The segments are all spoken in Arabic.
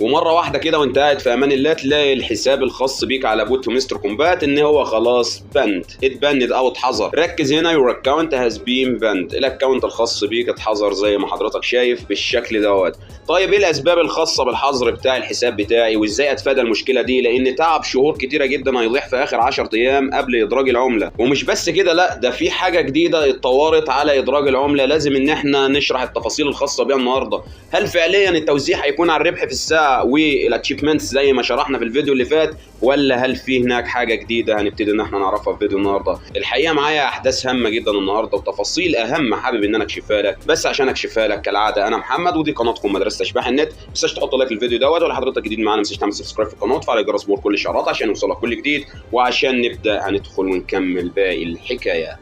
ومره واحده كده وانت قاعد في امان الله تلاقي الحساب الخاص بيك على بوت مستر كومبات ان هو خلاص اتبند او اتحظر. ركز هنا، يور اكونت هاز بين بند، الاكونت الخاص بيك اتحظر زي ما حضرتك شايف بالشكل دوت. طيب ايه الاسباب الخاصه بالحظر بتاع الحساب بتاعي وازاي اتفادى المشكله دي؟ لان تعب شهور كتيره جدا هيضيع في اخر 10 ايام قبل ادراج العمله. ومش بس كده، لا ده في حاجه جديده اتطورت على ادراج العمله لازم ان احنا نشرح التفاصيل الخاصه بيها النهارده. هل فعليا التوزيع هيكون على الربح في الساعه والاتشيفمنتس زي ما شرحنا في الفيديو اللي فات، ولا هل في هناك حاجه جديده هنبتدي ان احنا نعرفها في فيديو النهارده؟ الحقيقه معايا احداث هامه جدا النهارده وتفاصيل اهم حابب ان انا اكشفها لك. بس عشان اكشفها لك كالعاده انا محمد ودي قناتكم مدرسه اشباح النت. ما تنساش تحط لايك للفيديو دوت، ولو حضرتك جديد معانا ما تنساش تعمل سبسكرايب في القناه وتفعل الجرس بور كل الاشعارات عشان يوصلك كل جديد. وعشان نبدا هندخل ونكمل باقي الحكايه.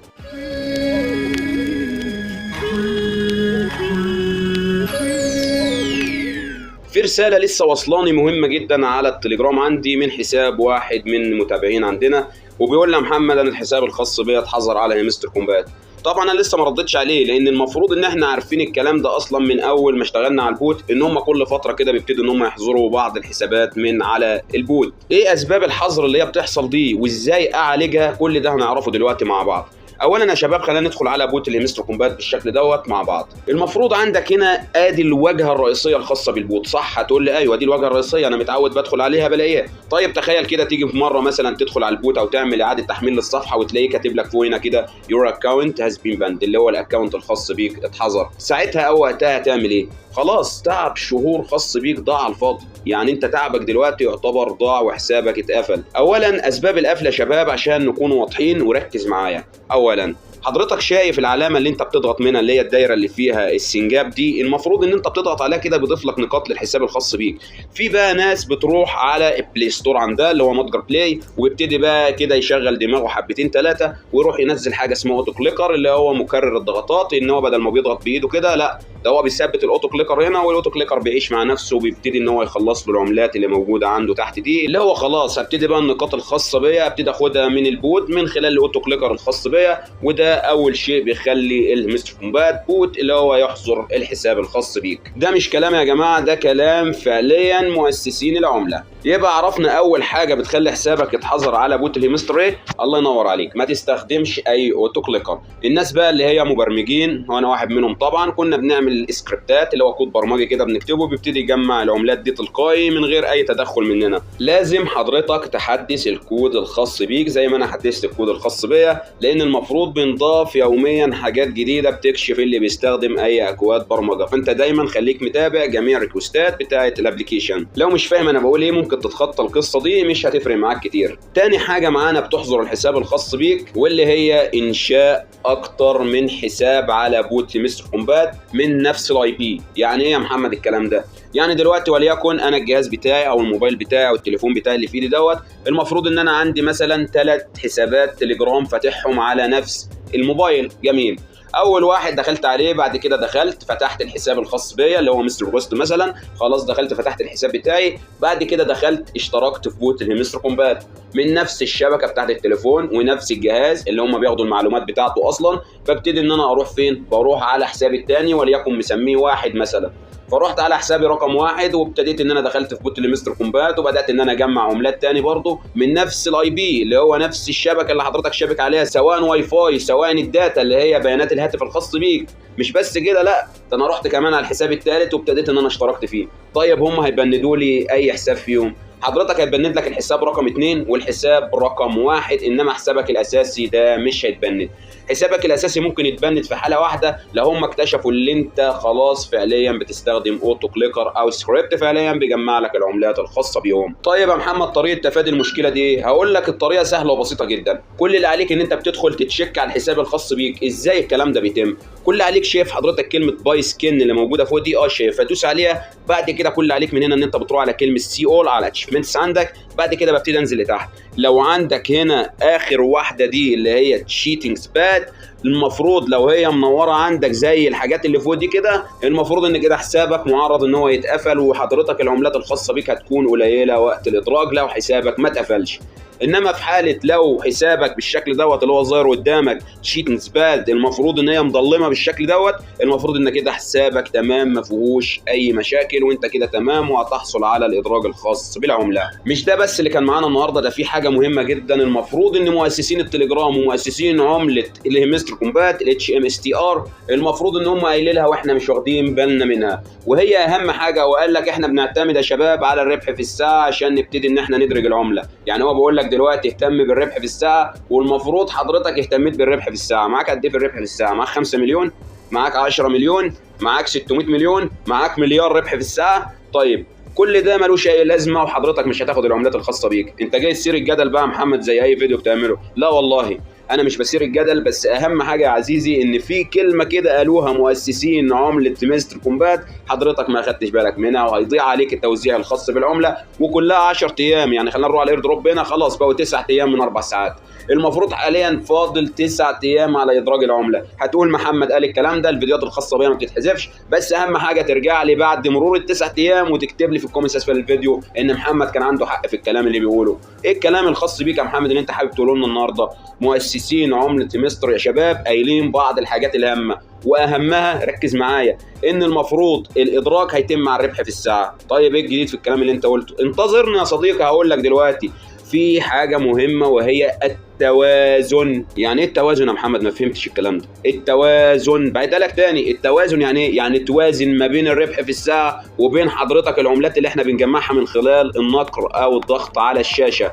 في رسالة لسه وصلاني مهمة جدا على التليجرام عندي من حساب واحد من المتابعين عندنا، وبيقول لي يا محمد انا الحساب الخاص بيا اتحظر على مستر كومبات. طبعا انا لسه ما ردتش عليه لان المفروض ان احنا عارفين الكلام ده اصلا من اول ما اشتغلنا على البوت، ان هم كل فتره كده بيبتدوا ان هم يحظروا بعض الحسابات من على البوت. ايه اسباب الحظر اللي هي بتحصل دي وازاي اعالجها؟ كل ده هنعرفه دلوقتي مع بعض. اولا يا شباب خلينا ندخل على بوت المستر كومبات بالشكل دوت مع بعض. المفروض عندك هنا ادي الواجهه الرئيسيه الخاصه بالبوت، صح؟ هتقول لي ايوه دي الواجهه الرئيسيه انا متعود بدخل عليها بلاقيها. طيب تخيل كده تيجي في مره مثلا تدخل على البوت او تعمل اعاده تحميل للصفحه وتلاقيه كاتب لك فوق هنا كده يور اكونت هاز بين باند، اللي هو الاكونت الخاص بيك اتحظر. ساعتها او وقتها هتعمل ايه؟ خلاص تعب شهور خاص بيك ضاع على الفاضي، يعني انت تعبك دلوقتي يعتبر ضاع وحسابك اتقفل. اولا اسباب القفله يا شباب عشان نكون واضحين وركز معايا. اولا حضرتك شايف العلامه اللي انت بتضغط منها اللي هي الدايره اللي فيها السنجاب دي؟ المفروض ان انت بتضغط عليها كده بيضيف لك نقاط للحساب الخاص بيك. في بقى ناس بتروح على البلاي ستور عندها اللي هو متجر بلاي ويبتدي بقى كده يشغل دماغه حبتين ثلاثه ويروح ينزل حاجه اسمها اوتو كليكر اللي هو مكرر الضغطات، ان هو بدل ما بيضغط بايده كده لا ده هو بيثبت الاوتو كليكر هنا، والاوتو كليكر بيعيش مع نفسه وبيبتدي ان هو يخلص له العملات اللي موجوده عنده تحت دي، اللي هو خلاص هبتدي بقى النقاط الخاصه بيا ابتدي اخدها من البوت من خلال الاوتو كليكر الخاص بيا. وده اول شيء بيخلي المستر كومبات بوت اللي هو يحظر الحساب الخاص بيك. ده مش كلام يا جماعه، ده كلام فعليا مؤسسين العمله. يبقى عرفنا اول حاجه بتخلي حسابك يتحظر على بوت المستر ايه؟ الله ينور عليك، ما تستخدمش اي اوتو كليكر. الناس بقى اللي هي مبرمجين وانا واحد منهم طبعا كنا بنعمل سكريبتات اللي هو كود برمجي كده بنكتبه بيبتدي يجمع العملات دي تلقائي من غير اي تدخل مننا. لازم حضرتك تحدث الكود الخاص بيك زي ما انا حدثت الكود الخاص بيا، لان المفروض بنضاف يوميا حاجات جديده بتكشف اللي بيستخدم اي اكواد برمجه، فانت دايما خليك متابع جميع الريكوستات بتاعه الابلكيشن. لو مش فاهم انا بقول ايه ممكن تتخطى القصه دي مش هتفرق معاك كتير. تاني حاجه معانا بتحظر الحساب الخاص بيك واللي هي انشاء اكتر من حساب على بوت مستر كومبات من نفس الاي بي. يعني ايه يا محمد الكلام ده؟ يعني دلوقتي وليكن انا الجهاز بتاعي او الموبايل بتاعي او التليفون بتاعي اللي في ايدي دوت المفروض ان انا عندي مثلا 3 حسابات تليجرام فاتحهم على نفس الموبايل. جميل، اول واحد دخلت عليه بعد كده دخلت فتحت الحساب الخاص بيا اللي هو مستر بوست مثلا، خلاص دخلت فتحت الحساب بتاعي، بعد كده دخلت اشتركت في بوت المستر كومبات من نفس الشبكه بتاعت التليفون ونفس الجهاز اللي هم بياخدوا المعلومات بتاعته اصلا. فابتدي ان انا اروح فين؟ بروح على حسابي الثاني وليكن مسميه واحد مثلا، فرحت على حسابي رقم 1 وابتديت ان انا دخلت في بوت المستر كومبات وبدات ان انا اجمع عملات تاني برضه من نفس الاي بي اللي هو نفس الشبكه اللي حضرتك شابك عليها، سواء واي فاي سواء الداتا اللي هي بيانات الهاتف الخاص بيك. مش بس كده، لا ده انا رحت كمان على الحساب الثالث وابتديت ان انا اشتركت فيه. طيب هم هيبندوا لي اي حساب فيهم؟ حضرتك هتبند لك الحساب رقم 2 والحساب رقم 1، انما حسابك الاساسي ده مش هيتبند. حسابك الاساسي ممكن يتبند في حاله واحده لو هم اكتشفوا ان انت خلاص فعليا بتستخدم اوتو كليكر او سكريبت فعليا بيجمع لك العملات الخاصه بيهم. طيب يا محمد طريقه تفادي المشكله دي؟ هقول لك الطريقه سهله وبسيطه جدا. كل اللي عليك ان انت بتدخل تتشيك على الحساب الخاص بيك. ازاي الكلام ده بيتم؟ كل اللي عليك شايف حضرتك كلمه باي سكين اللي موجوده فوق دي؟ شايفها، دوس عليها. بعد كده كل اللي عليك من هنا ان انت بتروح على كلمه سي اول على اتشيفمنتس عندك، بعد كده ببتدي انزل لتحت. لو عندك هنا اخر واحده دي اللي هي تشيتنج سبات، المفروض لو هي منوره عندك زي الحاجات اللي فوق دي كده، المفروض ان كده حسابك معرض ان هو يتقفل، وحضرتك العملات الخاصه بيك هتكون قليله وقت الادراج لو حسابك ما اتقفلش. انما في حاله لو حسابك بالشكل دوت اللي هو ظاهر قدامك تشيتنج سباد، المفروض ان هي مضلمه بالشكل دوت، المفروض ان كده حسابك تمام ما فيهوش اي مشاكل، وانت كده تمام وهتحصل على الادراج الخاص بالعمله. مش ده بس اللي كان معانا النهارده، ده في حاجه مهمه جدا. المفروض ان مؤسسين التليجرام ومؤسسين عمله الهيمستر كومبات الاتش ام اس تي ار، المفروض ان هم قايلين لها واحنا مش واخدين بالنا منها، وهي اهم حاجه. وقال لك احنا بنعتمد يا شباب على الربح في الساعه عشان نبتدي ان احنا ندرج العمله. يعني هو بيقول لك دلوقتي اهتم بالربح في الساعه، والمفروض حضرتك اهتميت بالربح في الساعه. معاك قد ايه في الربح في الساعه؟ معاك 5 مليون، معاك 10 مليون، معاك 600 مليون، معاك مليار ربح في الساعه. طيب كل ده ملوش اي لازمه، وحضرتك مش هتاخد العملات الخاصه بيك. انت جاي تثير الجدل بقى يا محمد زي اي فيديو بتعمله؟ لا والله انا مش بثير الجدل، بس اهم حاجه يا عزيزي ان في كلمه كده قالوها مؤسسين عمله هيمستر كومبات حضرتك ما خدتش بالك منها، وهيضيع عليك التوزيع الخاص بالعمله، وكلها 10 ايام. يعني خلينا نروح على الاير دروب هنا، خلاص بقوا 9 ايام من 4 ساعات. المفروض حاليا فاضل 9 ايام على ادراج العمله. هتقول محمد قال الكلام ده، الفيديوهات الخاصه بيها ما بتتحذفش، بس اهم حاجه ترجع لي بعد مرور ال9 ايام وتكتب لي في الكومنتس اسفل الفيديو ان محمد كان عنده حق في الكلام اللي بيقوله. ايه الكلام الخاص بيك يا محمد اللي انت حابب تقوله لنا النهارده؟ مؤسسين عمله هيمستر يا شباب قايلين بعض الحاجات الهامه، واهمها ركز معايا ان المفروض الادراك هيتم مع الربح في الساعه. طيب ايه الجديد في الكلام اللي انت قلته؟ انتظرني يا صديقي هقول لك دلوقتي. في حاجه مهمه وهي التوازن. يعني ايه التوازن يا محمد؟ ما فهمتش الكلام ده. التوازن بعيدها لك تاني. التوازن يعني ايه؟ يعني توازن ما بين الربح في الساعه وبين حضرتك العملات اللي احنا بنجمعها من خلال النقر او الضغط على الشاشه.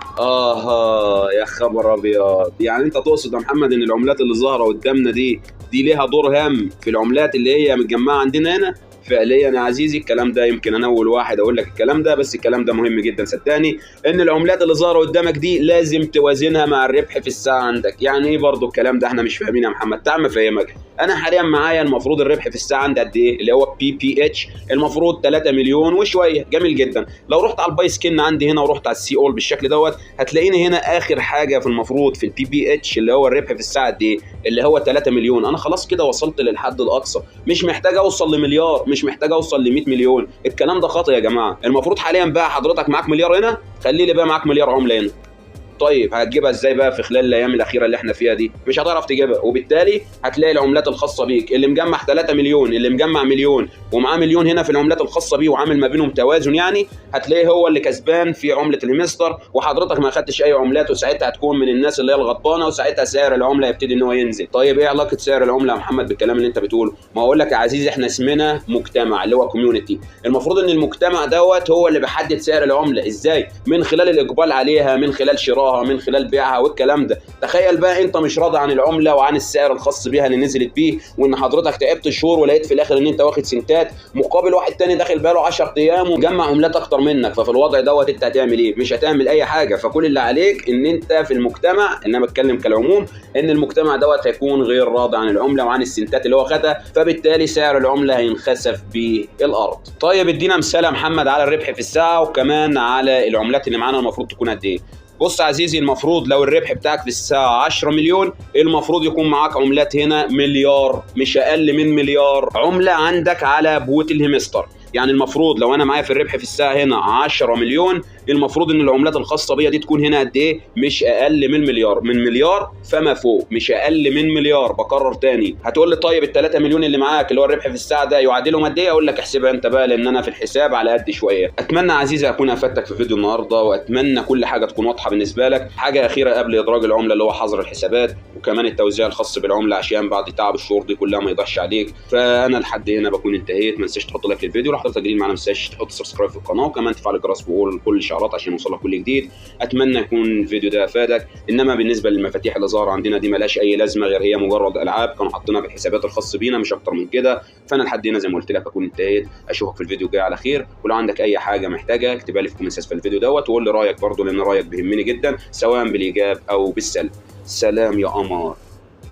يا خبر ابيض. يعني انت تقصد يا محمد ان العملات اللي ظاهره قدامنا دي ليها دور هام في العملات اللي هي متجمعه عندنا هنا؟ فعليا يا عزيزي الكلام ده يمكن انا اول واحد اقول لك الكلام ده، بس الكلام ده مهم جدا صدقني، ان العملات اللي ظاهره قدامك دي لازم توازنها مع الربح في الساعه عندك. يعني ايه برضو الكلام ده؟ احنا مش فاهمين يا محمد، تعال افهمك. انا حاليا معايا المفروض الربح في الساعه عندي قد ايه؟ اللي هو بي بي اتش، المفروض 3 مليون وشويه. جميل جدا. لو رحت على الباي سكين عندي هنا ورحت على السي اول بالشكل دوت، هتلاقيني هنا اخر حاجه في المفروض في البي بي اتش اللي هو الربح في الساعه قد ايه؟ اللي هو 3 مليون. انا خلاص كده وصلت للحد الاقصى، مش محتاج اوصل لمليار، مش محتاج اوصل ل 100 مليون. الكلام ده خطأ يا جماعه. المفروض حاليا بقى حضرتك معاك مليار هنا، خلي لي بقى معاك مليار عمله هنا. طيب هتجيبها ازاي بقى في خلال الايام الاخيره اللي احنا فيها دي؟ مش هتعرف تجيبها، وبالتالي هتلاقي العملات الخاصه بيك اللي مجمع 3 مليون، اللي مجمع مليون ومعاه مليون هنا في العملات الخاصه بيه وعامل ما بينهم توازن، يعني هتلاقيه هو اللي كسبان في عمله الهيمستر، وحضرتك ما خدتش اي عملات، وساعتها هتكون من الناس اللي هي الغضبانه، وساعتها سعر العمله يبتدي ان هو ينزل. طيب ايه علاقه سعر العمله يا محمد بالكلام اللي انت بتقوله؟ ما اقول لك يا عزيزي احنا اسمنا مجتمع اللي هو كوميونتي، المفروض ان المجتمع دوت هو اللي بيحدد سعر العمله. ازاي؟ من خلال الاقبال عليها، من خلال شرائها، من خلال بيعها والكلام ده. تخيل بقى انت مش راضي عن العمله وعن السعر الخاص بيها اللي نزلت بيه، وان حضرتك تعبت شهور ولقيت في الاخر ان انت واخد سنتات مقابل واحد تاني داخل بقاله 10 ايام ومجمع عملات اكتر منك. ففي الوضع دوت انت هتعمل ايه؟ مش هتعمل اي حاجه. فكل اللي عليك ان انت في المجتمع، ان انا بتكلم كالعموم، ان المجتمع دوت هيكون غير راضي عن العمله وعن السنتات اللي هو خدها، فبالتالي سعر العمله هينخسف بالارض. طيب ادينا مثال يا محمد على الربح في الساعه وكمان على العملات اللي معانا المفروض تكون قد ايه. بص عزيزي، المفروض لو الربح بتاعك في الساعة 10 مليون، المفروض يكون معاك عملات هنا مليار، مش أقل من مليار عملة عندك على بوت الهيمستر. يعني المفروض لو انا معايا في الربح في الساعه هنا 10 مليون، المفروض ان العملات الخاصه بيا دي تكون هنا قد ايه؟ مش اقل من مليار، من مليار فما فوق، مش اقل من مليار. بكرر تاني. هتقول لي طيب ال3 مليون اللي معاك اللي هو الربح في الساعه ده يعادلهم قد ايه؟ اقول لك احسبها انت بقى، لان انا في الحساب على قد شويه. اتمنى عزيزي اكون افدتك في فيديو النهارده، واتمنى كل حاجه تكون واضحه بالنسبه لك. حاجه اخيره قبل ادراج العمله اللي هو حظر الحسابات، وكمان التوزيع الخاص بالعمله عشان بعد تعب الشهور دي كلها ما يضيعش عليك. فانا لحد هنا بكون انتهيت. ما تنساش تحط لايك للفيديو، لو حضرتك جديد معانا ما تنساش تحط سبسكرايب في القناه، وكمان تفعل الجرس وقول كل الاشعارات عشان يوصلك كل جديد. اتمنى يكون الفيديو ده افادك. انما بالنسبه للمفاتيح اللي ظاهره عندنا دي ملهاش اي لازمه، غير هي مجرد العاب كانوا حاطينها في الحسابات الخاص بينا، مش اكتر من كده. فانا لحد هنا زي ما قلت لك اكون انتهيت. اشوفك في الفيديو الجاي على خير، ولو عندك اي حاجه محتاجها اكتبها لي في كومنتس في الفيديو دوت، وقول لي رايك برضه، لان رايك بيهمني جدا سواء بالايجاب او بالسلب. سلام يا قمر.